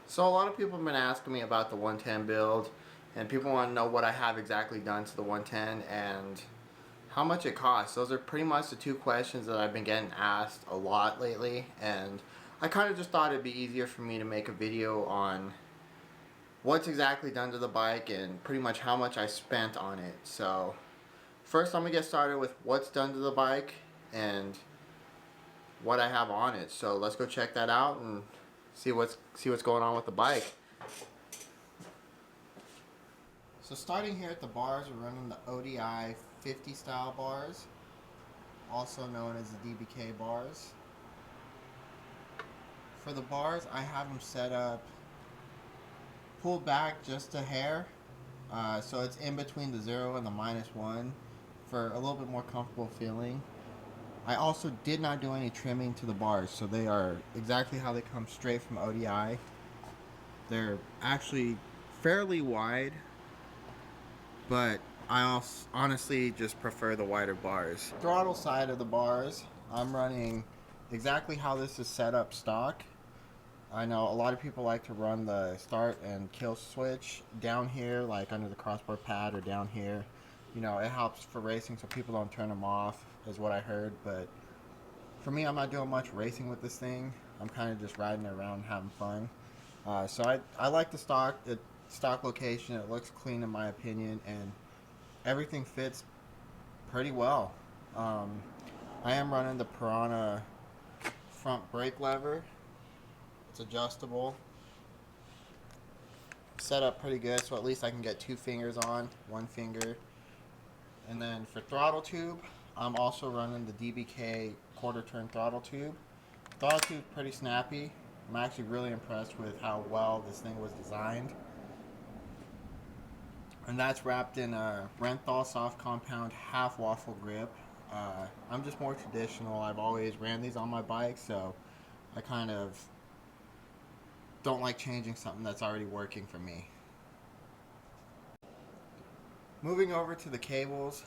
So a lot of people have been asking me about the 110 build, and people want to know what I have exactly done to the 110 and how much it costs. Those are pretty much the two questions that I've been getting asked a lot lately, and I kind of just thought it'd be easier for me to make a video on what's exactly done to the bike and pretty much how much I spent on it. So first I'm going to get started with what's done to the bike and what I have on it. So let's go check that out and see what's going on with the bike. So starting here at the bars, we're running the ODI 50 style bars, also known as the DBK bars. For the bars, I have them set up pulled back just a hair, so it's in between the 0 and the -1 for a little bit more comfortable feeling. I also did not do any trimming to the bars, so they are exactly how they come straight from ODI. They're actually fairly wide, but I also honestly just prefer the wider bars. Throttle side of the bars, I'm running exactly how this is set up stock. I know a lot of people like to run the start and kill switch down here, like under the crossbar pad or down here. You know, it helps for racing so people don't turn them off, is what I heard. But for me, I'm not doing much racing with this thing. I'm kind of just riding it around, having fun. So I like the stock location. It looks clean in my opinion, and everything fits pretty well. I am running the Piranha front brake lever. It's adjustable. Set up pretty good, so at least I can get 2 fingers on, 1 finger. And then for throttle tube, I'm also running the DBK quarter turn throttle tube. Throttle tube pretty snappy. I'm actually really impressed with how well this thing was designed. And that's wrapped in a Renthal soft compound half waffle grip. I'm just more traditional. I've always ran these on my bike, so I kind of don't like changing something that's already working for me. Moving over to the cables.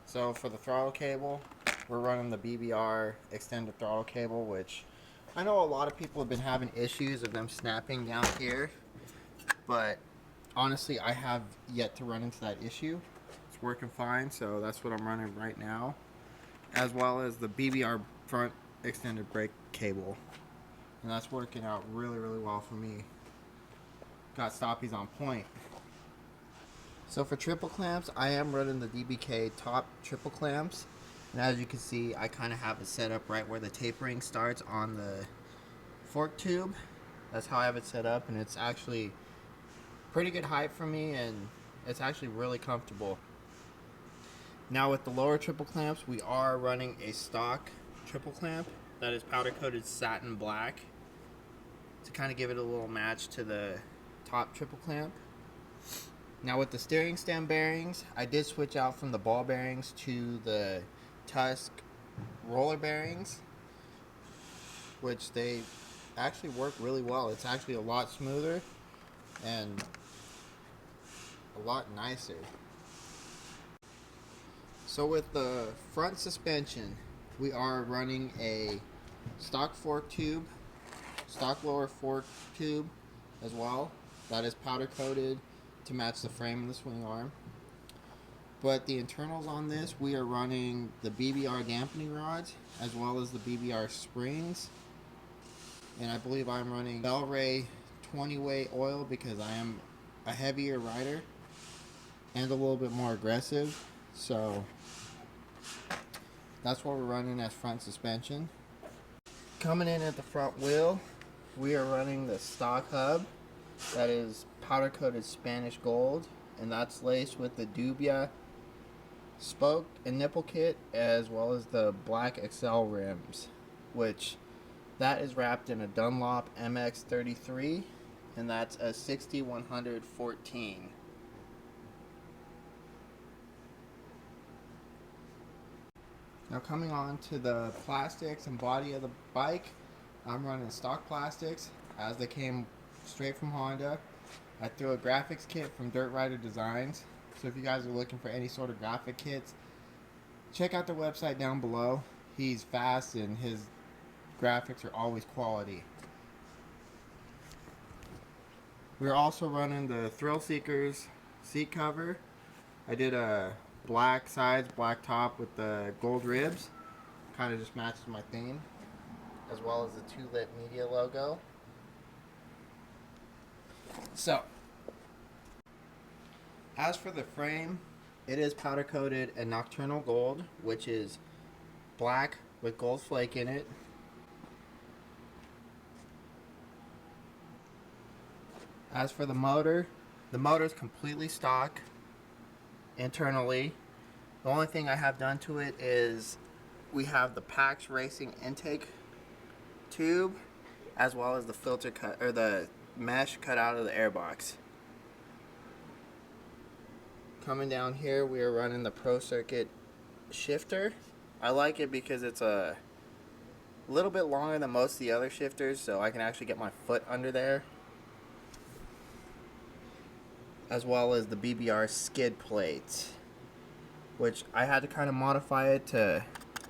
So for the throttle cable, we're running the BBR extended throttle cable, which I know a lot of people have been having issues of them snapping down here, but honestly I have yet to run into that issue. It's working fine, so that's what I'm running right now, as well as the BBR front extended brake cable, and that's working out really well for me. Got stoppies on point. So for triple clamps, I am running the DBK top triple clamps, and as you can see, I kind of have it set up right where the tapering starts on the fork tube. That's how I have it set up, and it's actually pretty good height for me, and it's actually really comfortable. Now with the lower triple clamps, we are running a stock triple clamp that is powder coated satin black to kind of give it a little match to the top triple clamp. Now with the steering stem bearings, I did switch out from the ball bearings to the Tusk roller bearings, which they actually work really well. It's actually a lot smoother and a lot nicer. So with the front suspension, we are running a stock fork tube, stock lower fork tube as well. That is powder coated to match the frame and the swing arm. But the internals on this, we are running the BBR dampening rods as well as the BBR springs. And I believe I'm running Bel-Ray 20-way oil because I am a heavier rider and a little bit more aggressive. So that's what we're running as front suspension. Coming in at the front wheel, we are running the stock hub. That is powder coated Spanish gold, and that's laced with the Dubia spoke and nipple kit as well as the black XL rims, which that is wrapped in a Dunlop MX33, and that's a 60-114. Now coming on to the plastics and body of the bike, I'm running stock plastics as they came straight from Honda. I threw a graphics kit from Dirt Rider Designs, so if you guys are looking for any sort of graphic kits, check out their website down below. He's fast and his graphics are always quality. We're also running the Thrill Seekers seat cover. I did a black sides, black top with the gold ribs. Kind of just matches my theme. As well as the 2 Lit Media logo. So, as for the frame, it is powder coated in nocturnal gold, which is black with gold flake in it. As for the motor is completely stock internally. The only thing I have done to it is we have the PAX Racing intake tube, as well as the filter cut, or the mesh cut out of the airbox. Coming down here, we are running the Pro Circuit shifter. I like it because it's a little bit longer than most of the other shifters, so I can actually get my foot under there. As well as the BBR skid plate, which I had to kind of modify it to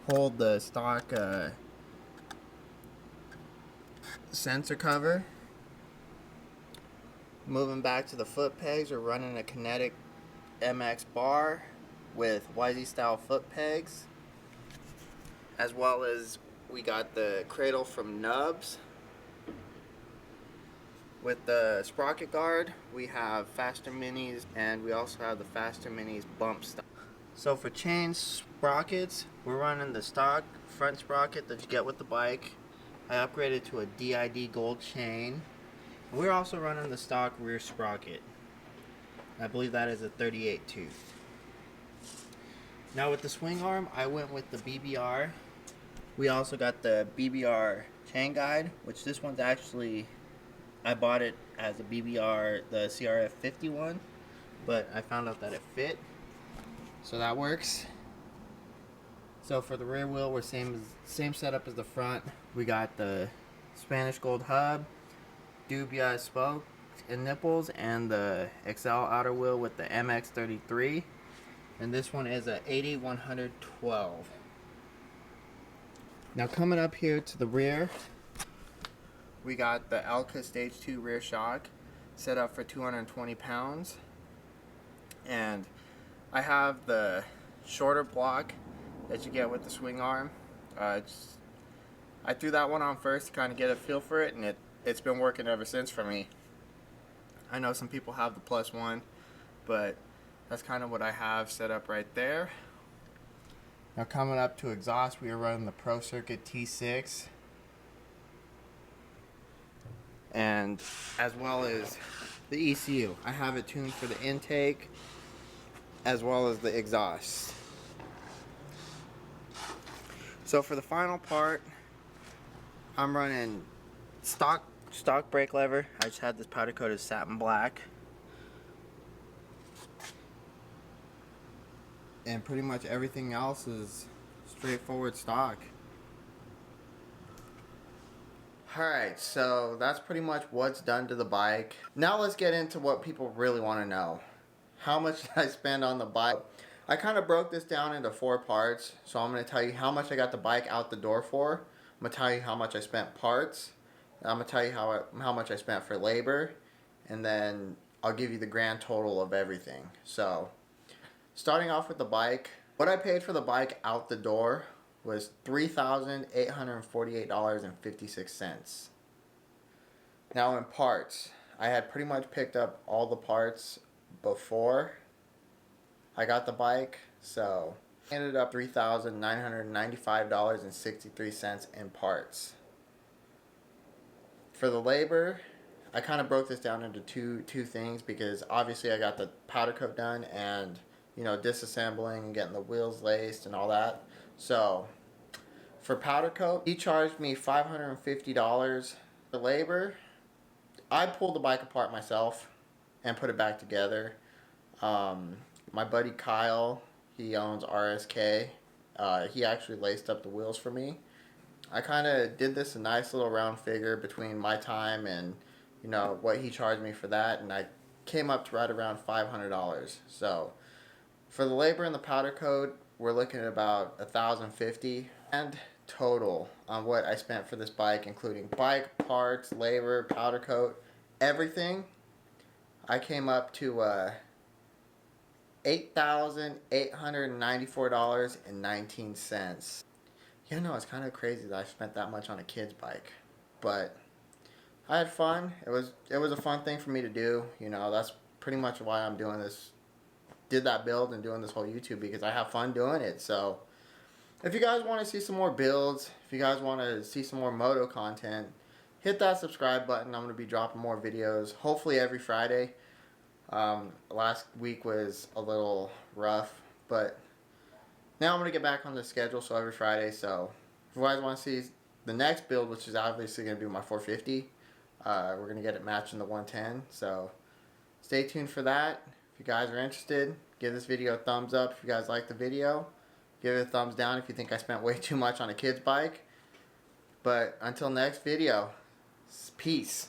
hold the stock sensor cover. Moving back to the foot pegs, we're running a Kinetic MX bar with YZ style foot pegs, as well as we got the cradle from Nubs. With the sprocket guard, we have Faster Minis, and we also have the Faster Minis bump style. So for chain sprockets, we're running the stock front sprocket that you get with the bike. I upgraded to a DID gold chain. We're also running the stock rear sprocket. I believe that is a 38 tooth. Now with the swing arm, I went with the BBR. We also got the BBR chain guide, which this one's actually, I bought it as a BBR, the CRF 51, but I found out that it fit, so that works. So for the rear wheel, we're same setup as the front. We got the Spanish gold hub, Dubia spokes and nipples, and the XL outer wheel with the MX33. And this one is a 80-112. Now coming up here to the rear, we got the Elka Stage 2 rear shock set up for 220 pounds. And I have the shorter block that you get with the swing arm. I threw that one on first to kind of get a feel for it, and it's been working ever since for me. I know some people have the +1, but that's kind of what I have set up right there. Now coming up to exhaust, we are running the Pro Circuit T6. And as well as the ECU. I have it tuned for the intake as well as the exhaust. So for the final part, I'm running stock brake lever. I just had this powder coated satin black. And pretty much everything else is straightforward stock. Alright, so that's pretty much what's done to the bike. Now let's get into what people really want to know. How much did I spend on the bike? I kind of broke this down into 4 parts. So I'm going to tell you how much I got the bike out the door for. I'm going to tell you how much I spent parts. I'm going to tell you how much I spent for labor. And then I'll give you the grand total of everything. So starting off with the bike, what I paid for the bike out the door was $3,848.56. Now in parts, I had pretty much picked up all the parts before I got the bike, so I ended up $3,995.63 in parts. For the labor, I kind of broke this down into two things, because obviously I got the powder coat done and, you know, disassembling and getting the wheels laced and all that. So for powder coat, he charged me $550 for labor. I pulled the bike apart myself and put it back together. My buddy Kyle, he owns RSK. He actually laced up the wheels for me. I kind of did this a nice little round figure between my time and, you know, what he charged me for that, and I came up to right around $500. So for the labor and the powder coat, we're looking at about $1,050. And total on what I spent for this bike, including bike parts, labor, powder coat, everything, I came up to $8,894.19. Yeah, no, it's kind of crazy that I spent that much on a kid's bike, but I had fun. It was a fun thing for me to do. You know, that's pretty much why I'm doing this. Did that build and doing this whole YouTube because I have fun doing it. So if you guys want to see some more builds, if you guys want to see some more moto content, hit that subscribe button. I'm going to be dropping more videos, hopefully every Friday. Last week was a little rough, but now I'm going to get back on the schedule, so every Friday. So if you guys want to see the next build, which is obviously going to be my 450, we're going to get it matching the 110. So stay tuned for that. If you guys are interested, give this video a thumbs up if you guys like the video. Give it a thumbs down if you think I spent way too much on a kid's bike. But until next video, peace.